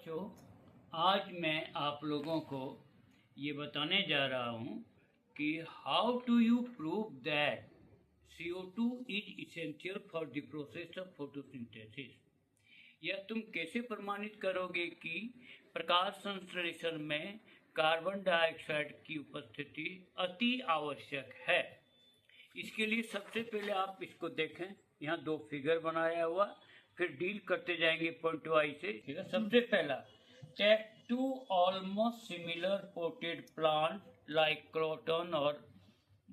बच्चों, आज मैं आप लोगों को ये बताने जा रहा हूँ कि how to you prove that CO2 is essential for the process of photosynthesis. यह तुम कैसे प्रमाणित करोगे कि प्रकाश संश्लेषण में कार्बन डाइऑक्साइड की उपस्थिति अति आवश्यक है। इसके लिए सबसे पहले आप इसको देखें, यहाँ दो फिगर बनाया हुआ, फिर डील करते जाएंगे पॉइंट वाइज से। ठीक है, सबसे पहला check to almost similar potted plant like croton और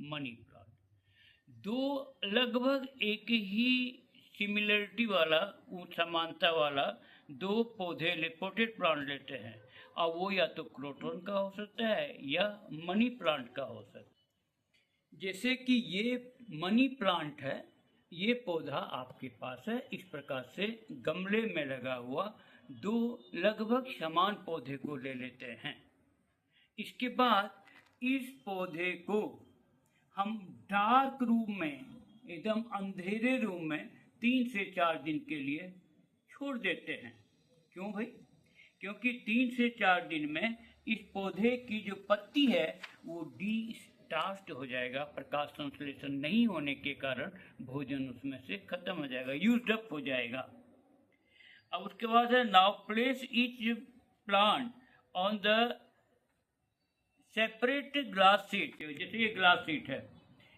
मनी प्लांट। दो लगभग एक ही सिमिलरिटी वाला, समानता वाला दो पौधे पोटेड प्लांट लेते हैं, और वो या तो क्रोटन का हो सकता है या मनी प्लांट का हो सकता है। जैसे कि ये मनी प्लांट है, ये पौधा आपके पास है। इस प्रकार से गमले में लगा हुआ दो लगभग समान पौधे को ले लेते हैं। इसके बाद इस पौधे को हम डार्क रूम में, एकदम अंधेरे रूम में 3 से 4 दिन के लिए छोड़ देते हैं। क्यों भाई? क्योंकि 3 से 4 दिन में इस पौधे की जो पत्ती है वो डिस्टार्च्ड हो जाएगा। प्रकाश संश्लेषण नहीं होने के कारण भोजन उसमें से खत्म हो जाएगा, यूज्ड अप हो जाएगा। अब उसके बाद है now place each plant on the separate glass sheet. जैसे ये ग्लास शीट है,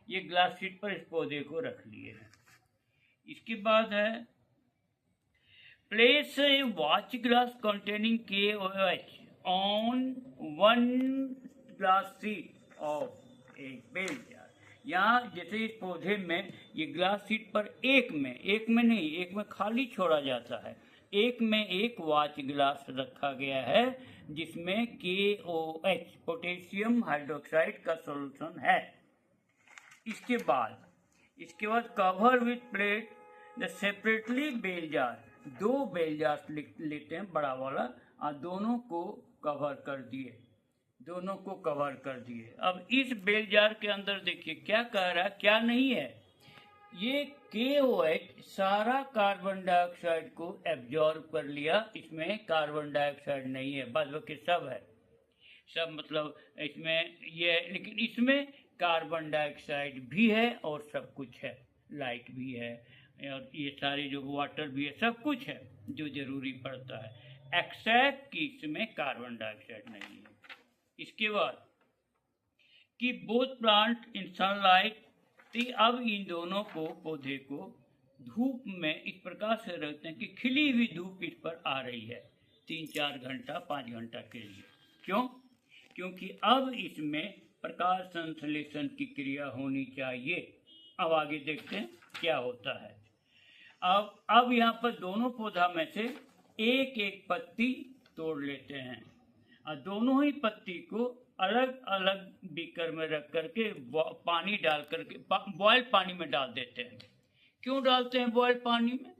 ये ग्लास शीट पर इस पौधे को रख लिए हैं। इसके बाद है place a watch glass containing KOH on 1 glass sheet of एक बेल जार। यहाँ जैसे इस पौधे में ये ग्लास शीट पर एक में खाली छोड़ा जाता है, एक में एक वॉच ग्लास रखा गया है जिसमें KOH पोटेशियम हाइड्रोक्साइड का सॉल्यूशन है। इसके बाद cover with plate the separately bell jar. दो बेल जार लेते हैं बड़ा वाला, और दोनों को कवर कर दिए। अब इस बेल जार के अंदर देखिए क्या कह रहा है, क्या नहीं है। ये KOH सारा कार्बन डाइऑक्साइड को एब्जॉर्ब कर लिया, इसमें कार्बन डाइऑक्साइड नहीं है, बस बाकी सब है। सब मतलब इसमें ये, लेकिन इसमें कार्बन डाइऑक्साइड भी है और सब कुछ है, लाइट भी है और ये सारे जो वाटर भी है, सब कुछ है जो जरूरी पड़ता है, एक्सेप्ट कि इसमें कार्बन डाइऑक्साइड नहीं है। इसके बाद कि बोथ प्लांट इन सनलाइट। अब इन दोनों को, पौधे को धूप में इस प्रकार से रखते हैं कि खिली हुई धूप इस पर आ रही है 3-4 घंटा 5 घंटा के लिए। क्यों? क्योंकि अब इसमें प्रकाश संश्लेषण की क्रिया होनी चाहिए। अब आगे देखते हैं क्या होता है। अब यहाँ पर दोनों पौधा में से एक एक पत्ती तोड़ लेते हैं और दोनों ही पत्ती को अलग अलग बीकर में रख करके पानी डाल करके बॉयल पानी में डाल देते हैं। क्यों डालते हैं बॉयल पानी में?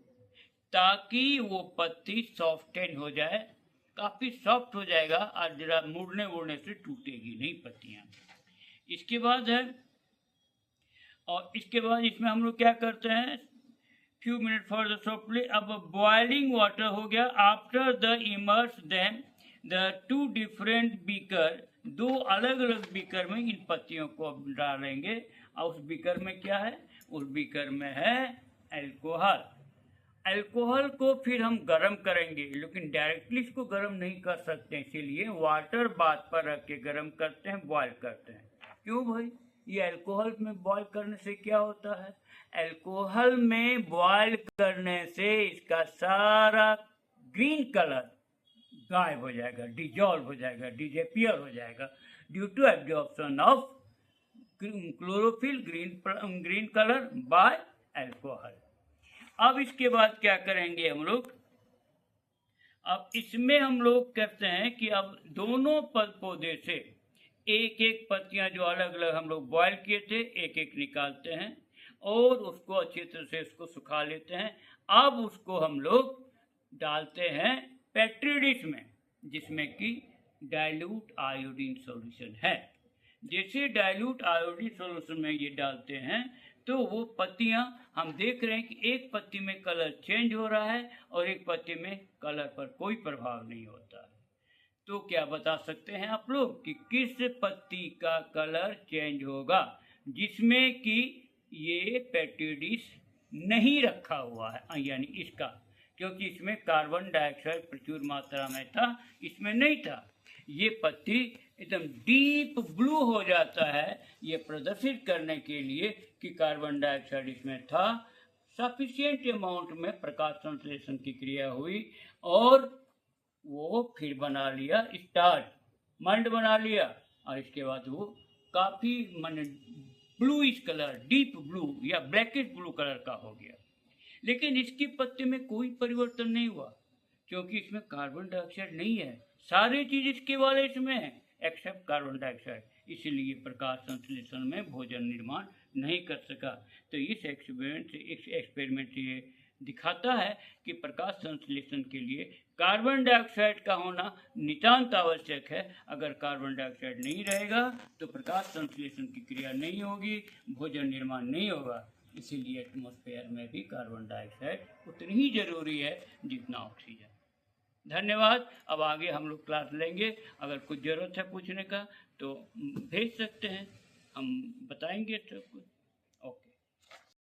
ताकि वो पत्ती सॉफ्टेन हो जाए, काफ़ी सॉफ्ट हो जाएगा और जरा मुड़ने से टूटेगी नहीं पत्तियाँ। इसके बाद है, और इसके बाद इसमें हम लोग क्या करते हैं, few minute for the softly. अब बॉइलिंग वाटर हो गया। After the immerse then the 2 different beaker, 2 अलग अलग बीकर में इन पत्तियों को डालेंगे। और उस बीकर में क्या है? उस बीकर में है अल्कोहल। अल्कोहल को फिर हम गर्म करेंगे, लेकिन डायरेक्टली इसको गर्म नहीं कर सकते, इसीलिए वाटर बात पर रख के गर्म करते हैं, बॉयल करते हैं। क्यों भाई? ये अल्कोहल में बॉयल करने से क्या होता है? अल्कोहल में बॉयल करने से इसका सारा ग्रीन कलर गायब हो जाएगा, डिजॉल्व हो जाएगा, डिसअपीयर हो जाएगा due to absorption of chlorophyll green colour by alcohol. अब इसके बाद क्या करेंगे हम लोग? अब इसमें हम लोग कहते हैं कि अब दोनों पौधे से एक एक पत्तियां जो अलग अलग हम लोग बॉयल किए थे, एक एक निकालते हैं और उसको अच्छी तरह से इसको सुखा लेते हैं। अब उसको हम लोग डालते हैं पेट्री डिश में, जिसमें कि डाइल्यूट आयोडीन सॉल्यूशन है। जैसे डाइल्यूट आयोडीन सॉल्यूशन में ये डालते हैं तो वो पत्तियां हम देख रहे हैं कि एक पत्ती में कलर चेंज हो रहा है और एक पत्ती में कलर पर कोई प्रभाव नहीं होता है। तो क्या बता सकते हैं आप लोग कि किस पत्ती का कलर चेंज होगा जिसमें कि ये पेटिडिस नहीं रखा हुआ है, यानी इसका, क्योंकि इसमें कार्बन डाइऑक्साइड प्रचुर मात्रा में था, इसमें नहीं था। ये पत्ती एकदम डीप ब्लू हो जाता है, ये प्रदर्शित करने के लिए कि कार्बन डाइऑक्साइड इसमें था, सफिशिएंट अमाउंट में प्रकाश संश्लेषण की क्रिया हुई और वो फिर बना लिया स्टार्च, मंड बना लिया, और इसके बाद वो काफ़ी मन ब्लूइश कलर, डीप ब्लू या ब्लैकिश ब्लू कलर का हो गया। लेकिन इसकी पत्ते में कोई परिवर्तन नहीं हुआ क्योंकि इसमें कार्बन डाइऑक्साइड नहीं है, सारी चीज इसके वाले इसमें है एक्सेप्ट कार्बन डाइऑक्साइड, इसलिए प्रकाश संश्लेषण में भोजन निर्माण नहीं कर सका। तो इस एक्सपेरिमेंट से ये दिखाता है कि प्रकाश संश्लेषण के लिए कार्बन डाइऑक्साइड का होना नितांत आवश्यक है। अगर कार्बन डाइऑक्साइड नहीं रहेगा तो प्रकाश संश्लेषण की क्रिया नहीं होगी, भोजन निर्माण नहीं होगा। इसीलिए एटमॉस्फेयर में भी कार्बन डाइऑक्साइड उतनी ही जरूरी है जितना ऑक्सीजन। धन्यवाद। अब आगे हम लोग क्लास लेंगे, अगर कुछ ज़रूरत है पूछने का तो भेज सकते हैं, हम बताएंगे सब कुछ।